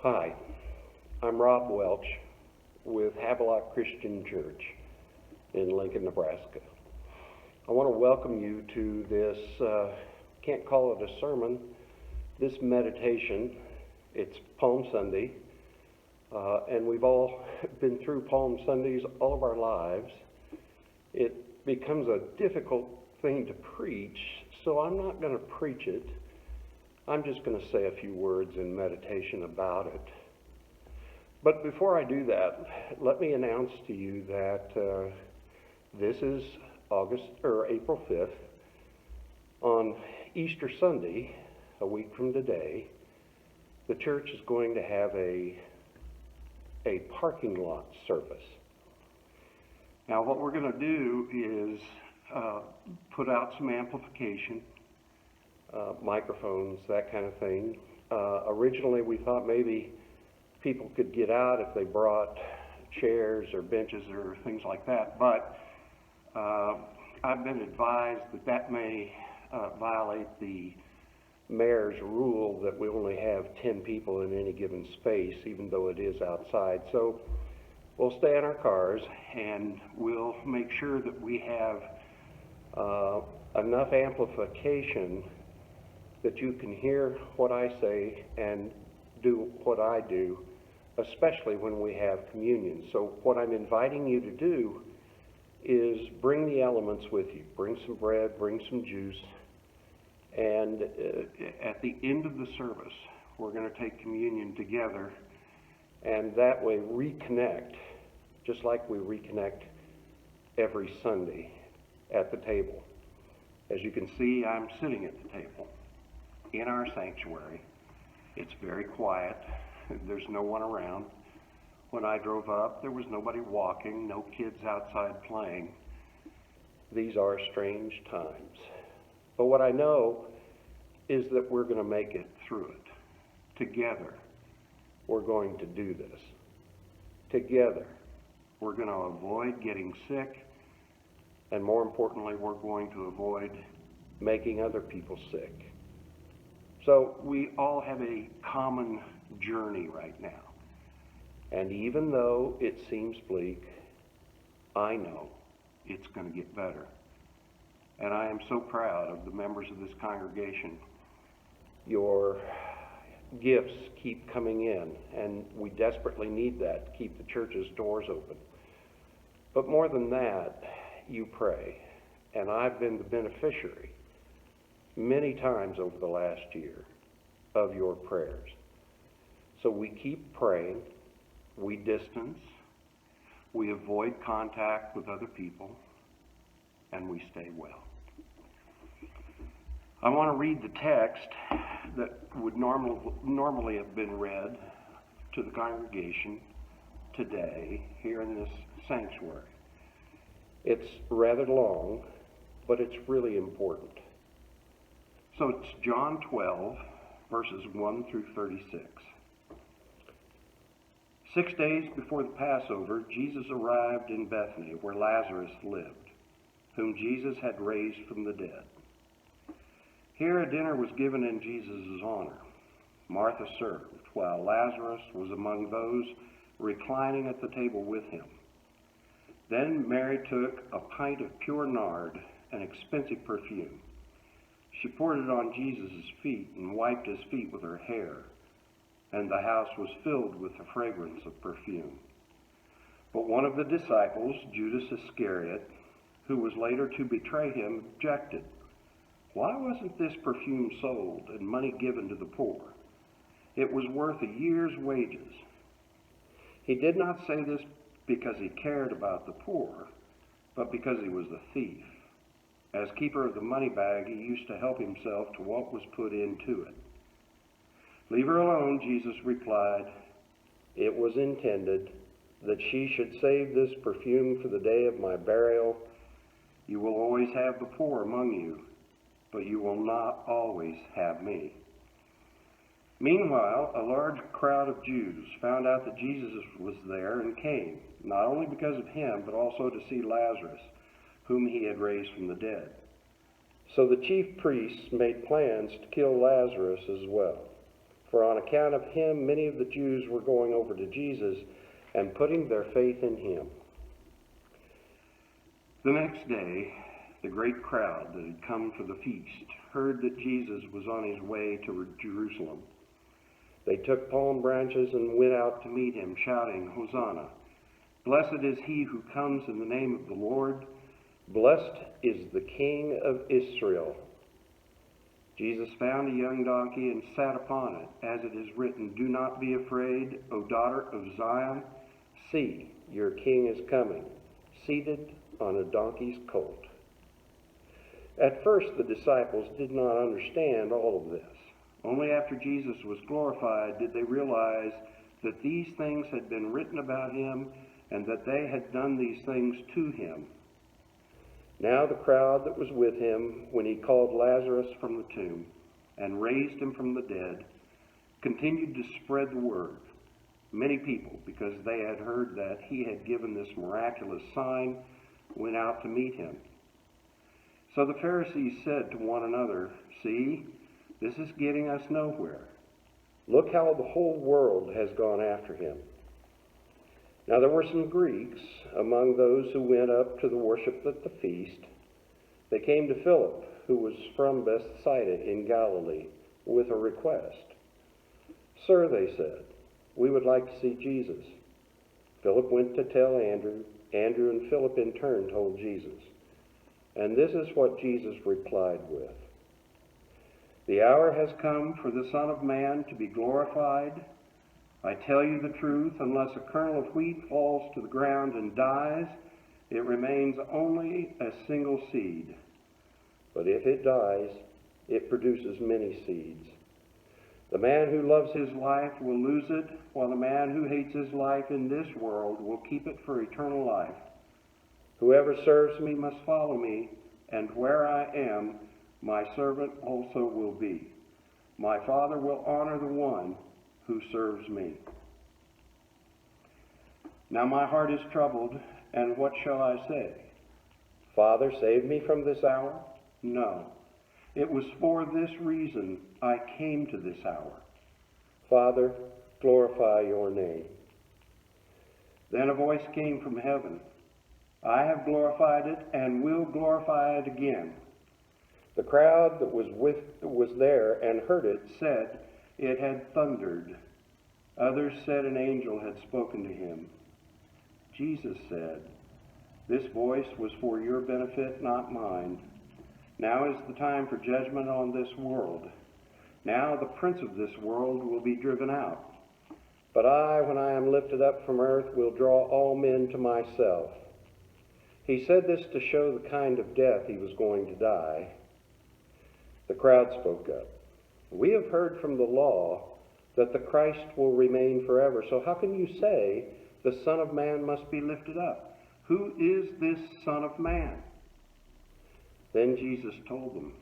Hi, I'm Rob Welch with Havelock Christian Church in Lincoln, Nebraska. I want to welcome you to this, can't call it a sermon, this meditation. It's Palm Sunday, and we've all been through Palm Sundays all of our lives. It becomes a difficult thing to preach, so I'm not going to preach it. I'm just going to say a few words in meditation about it. But before I do that, let me announce to you that this is April 5th. On Easter Sunday, a week from today, the church is going to have a parking lot service. Now, what we're going to do is put out some amplification, microphones, that kind of thing. Originally, we thought maybe people could get out if they brought chairs or benches or things like that, but I've been advised that may violate the mayor's rule that we only have 10 people in any given space, even though it is outside. So we'll stay in our cars and we'll make sure that we have enough amplification that you can hear what I say and do what I do, especially when we have communion. So what I'm inviting you to do is bring the elements with you. Bring some bread, bring some juice, and at the end of the service, we're going to take communion together, and that way reconnect, just like we reconnect every Sunday at the table. As you can see, I'm sitting at the table in our sanctuary. It's very quiet. There's no one around. When I drove up, there was nobody walking, no kids outside playing. These are strange times. But what I know is that we're going to make it through it. Together, we're going to do this. Together, we're going to avoid getting sick, and more importantly, we're going to avoid making other people sick. So we all have a common journey right now. And even though it seems bleak, I know it's going to get better. And I am so proud of the members of this congregation. Your gifts keep coming in, and we desperately need that to keep the church's doors open. But more than that, you pray. And I've been the beneficiary many times over the last year of your prayers. So we keep praying, we distance, we avoid contact with other people, and we stay well. I want to read the text that would normally have been read to the congregation today here in this sanctuary. It's rather long, but it's really important. So it's John 12, verses 1 through 36. 6 days before the Passover, Jesus arrived in Bethany, where Lazarus lived, whom Jesus had raised from the dead. Here a dinner was given in Jesus' honor. Martha served, while Lazarus was among those reclining at the table with him. Then Mary took a pint of pure nard, an expensive perfume. She poured it on Jesus' feet and wiped his feet with her hair, and the house was filled with the fragrance of perfume. But one of the disciples, Judas Iscariot, who was later to betray him, objected. Why wasn't this perfume sold and money given to the poor? It was worth a year's wages. He did not say this because he cared about the poor, but because he was a thief. As keeper of the money bag, he used to help himself to what was put into it. Leave her alone, Jesus replied. It was intended that she should save this perfume for the day of my burial. You will always have the poor among you, but you will not always have me. Meanwhile, a large crowd of Jews found out that Jesus was there and came, not only because of him, but also to see Lazarus, whom he had raised from the dead. So the chief priests made plans to kill Lazarus as well, For on account of him, many of the Jews were going over to Jesus and putting their faith in him. The next day, the great crowd that had come for the feast heard that Jesus was on his way to Jerusalem. They took palm branches and went out to meet him, shouting, "Hosanna! Blessed is he who comes in the name of the Lord. Blessed is the King of Israel." Jesus found a young donkey and sat upon it, as it is written, "Do not be afraid, O daughter of Zion. See, your king is coming, seated on a donkey's colt." At first, the disciples did not understand all of this. Only after Jesus was glorified did they realize that these things had been written about him and that they had done these things to him. Now the crowd that was with him when he called Lazarus from the tomb and raised him from the dead continued to spread the word. Many people, because they had heard that he had given this miraculous sign, went out to meet him. So the Pharisees said to one another, "See, this is getting us nowhere. Look how the whole world has gone after him." Now there were some Greeks among those who went up to the worship at the feast. They came to Philip, who was from Bethsaida in Galilee, with a request. "Sir," they said, "we would like to see Jesus." Philip went to tell Andrew. Andrew and Philip in turn told Jesus. And this is what Jesus replied with. "The hour has come for the Son of Man to be glorified. I tell you the truth, unless a kernel of wheat falls to the ground and dies, it remains only a single seed. But if it dies, it produces many seeds. The man who loves his life will lose it, while the man who hates his life in this world will keep it for eternal life. Whoever serves me must follow me, and where I am, my servant also will be. My Father will honor the one who serves me. Now my heart is troubled, and what shall I say? Father, save me from this hour? No, it was for this reason I came to this hour. Father, glorify your name." Then a voice came from heaven. "I have glorified it and will glorify it again." The crowd that was there and heard it said it had thundered. Others said an angel had spoken to him. Jesus said, "This voice was for your benefit, not mine. Now is the time for judgment on this world. Now the prince of this world will be driven out. But I, when I am lifted up from earth, will draw all men to myself." He said this to show the kind of death he was going to die. The crowd spoke up. "We have heard from the law that the Christ will remain forever. So how can you say the Son of Man must be lifted up? Who is this Son of Man?" Then Jesus told them,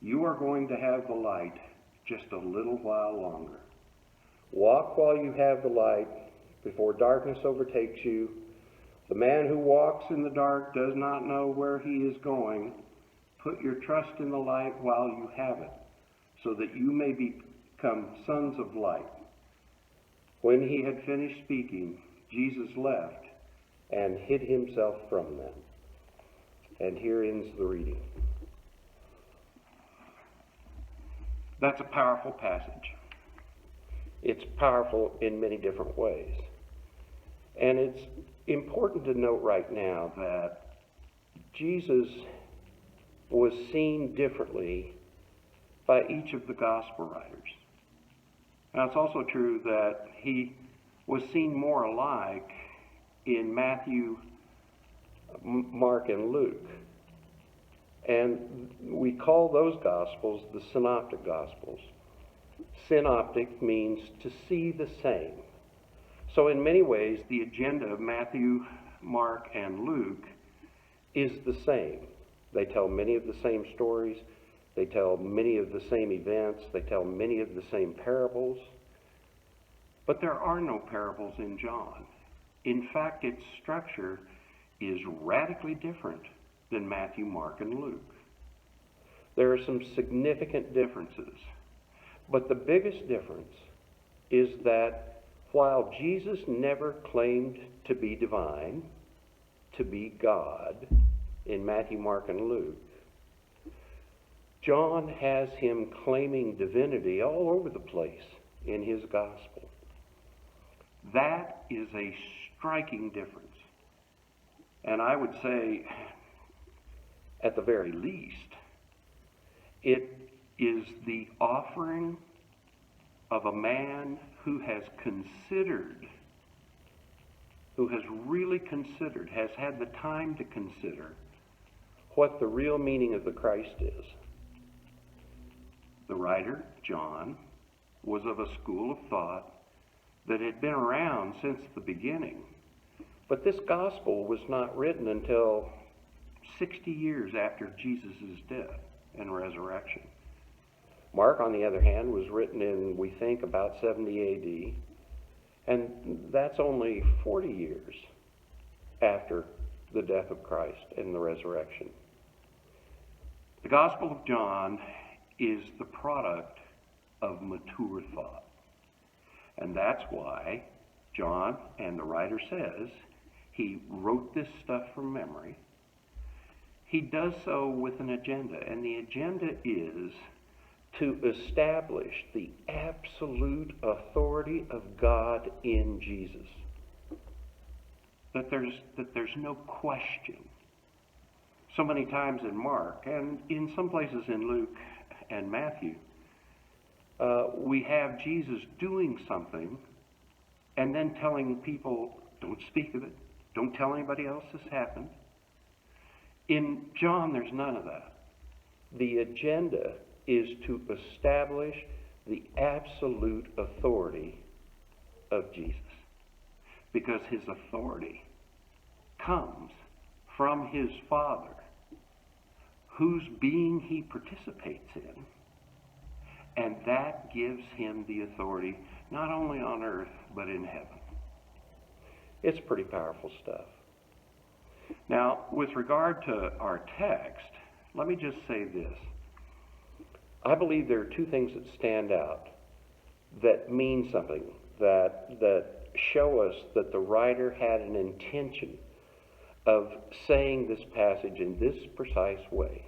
"You are going to have the light just a little while longer. Walk while you have the light, before darkness overtakes you. The man who walks in the dark does not know where he is going. Put your trust in the light while you have it, so that you may become sons of light." When he had finished speaking, Jesus left and hid himself from them. And here ends the reading. That's a powerful passage. It's powerful in many different ways. And it's important to note right now that Jesus was seen differently by each of the gospel writers. Now, it's also true that he was seen more alike in Matthew, Mark, and Luke. And we call those gospels the synoptic gospels. Synoptic means to see the same. So in many ways, the agenda of Matthew, Mark, and Luke is the same. They tell many of the same stories. They tell many of the same events. They tell many of the same parables. But there are no parables in John. In fact, its structure is radically different than Matthew, Mark, and Luke. There are some significant differences. But the biggest difference is that while Jesus never claimed to be divine, to be God, in Matthew, Mark, and Luke, John has him claiming divinity all over the place in his gospel. That is a striking difference. And I would say, at the very least, it is the offering of a man who has considered, who has really considered, has had the time to consider what the real meaning of the Christ is. The writer, John, was of a school of thought that had been around since the beginning. But this gospel was not written until 60 years after Jesus' death and resurrection. Mark, on the other hand, was written in, we think, about 70 A.D., and that's only 40 years after the death of Christ and the resurrection. The Gospel of John is the product of mature thought. And that's why John, and the writer says, he wrote this stuff from memory. He does so with an agenda, and the agenda is to establish the absolute authority of God in Jesus. That there's no question. So many times in Mark, and in some places in Luke and Matthew, we have Jesus doing something and then telling people, don't speak of it, don't tell anybody else this happened. In John, there's none of that. The agenda is to establish the absolute authority of Jesus, because his authority comes from his Father, whose being he participates in, and that gives him the authority not only on earth but in heaven. It's pretty powerful stuff. Now, with regard to our text, let me just say this. I believe there are two things that stand out that mean something, that show us that the writer had an intention of saying this passage in this precise way.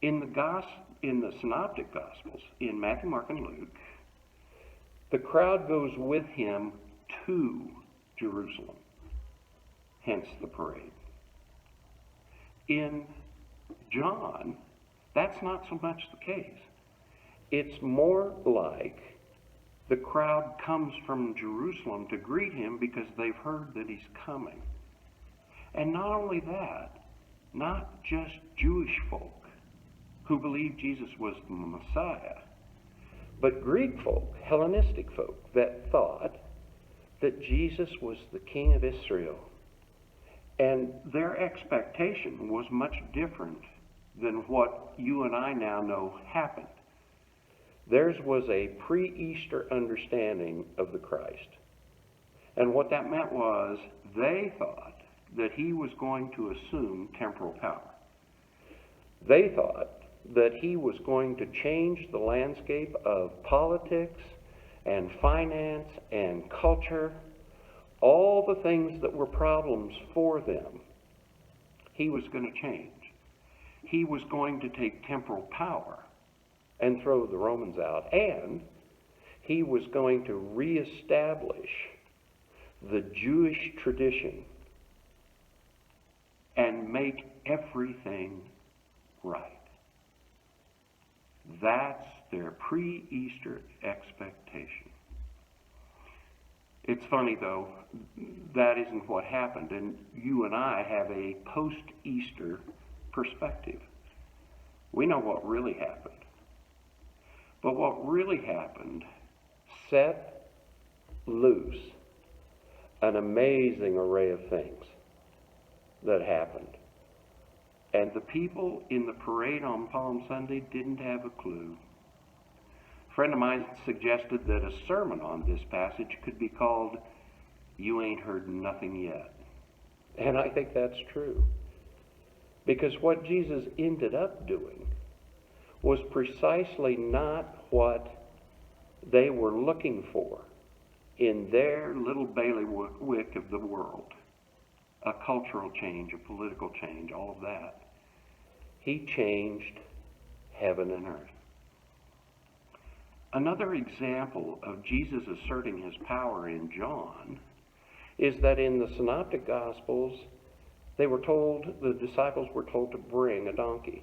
In the Synoptic Gospels, in Matthew, Mark, and Luke, the crowd goes with him to Jerusalem, hence the parade. In John, that's not so much the case. It's more like the crowd comes from Jerusalem to greet him because they've heard that he's coming. And not only that, not just Jewish folk who believed Jesus was the Messiah, but Greek folk, Hellenistic folk, that thought that Jesus was the King of Israel. And their expectation was much different than what you and I now know happened. Theirs was a pre-Easter understanding of the Christ. And what that meant was they thought that he was going to assume temporal power. They thought that he was going to change the landscape of politics and finance and culture, all the things that were problems for them. He was going to change. He was going to take temporal power and throw the Romans out, and he was going to reestablish the Jewish tradition and make everything right. That's their pre-Easter expectation. It's funny, though, that isn't what happened, and you and I have a post-Easter perspective. We know what really happened. But what really happened set loose an amazing array of things that happened. And the people in the parade on Palm Sunday didn't have a clue. A friend of mine suggested that a sermon on this passage could be called, "You Ain't Heard Nothing Yet." And I think that's true. Because what Jesus ended up doing was precisely not what they were looking for in their little bailiwick of the world, a cultural change, a political change, all of that. He changed heaven and earth. Another example of Jesus asserting his power in John is that in the Synoptic Gospels, the disciples were told to bring a donkey.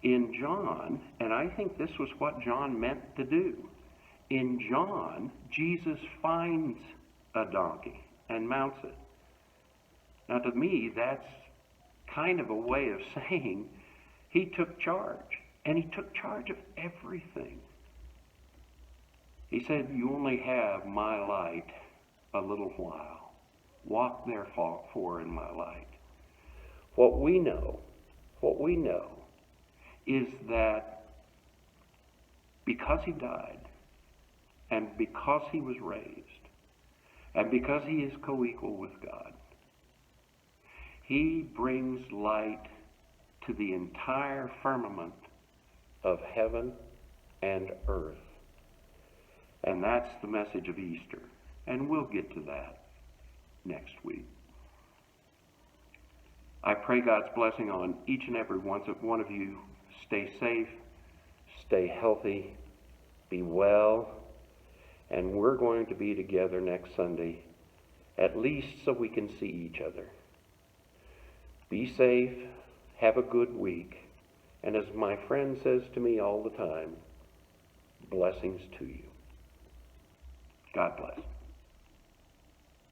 In John, and I think this was what John meant to do, in John, Jesus finds a donkey and mounts it. Now to me, that's kind of a way of saying he took charge, and he took charge of everything. He said, "You only have my light a little while. Walk therefore in my light." What we know is that because he died, and because he was raised, and because he is co-equal with God, he brings light to the entire firmament of heaven and earth. And that's the message of Easter. And we'll get to that next week. I pray God's blessing on each and every one of you. Stay safe, stay healthy, be well, and we're going to be together next Sunday, at least so we can see each other. Be safe, have a good week, and as my friend says to me all the time, blessings to you. God bless.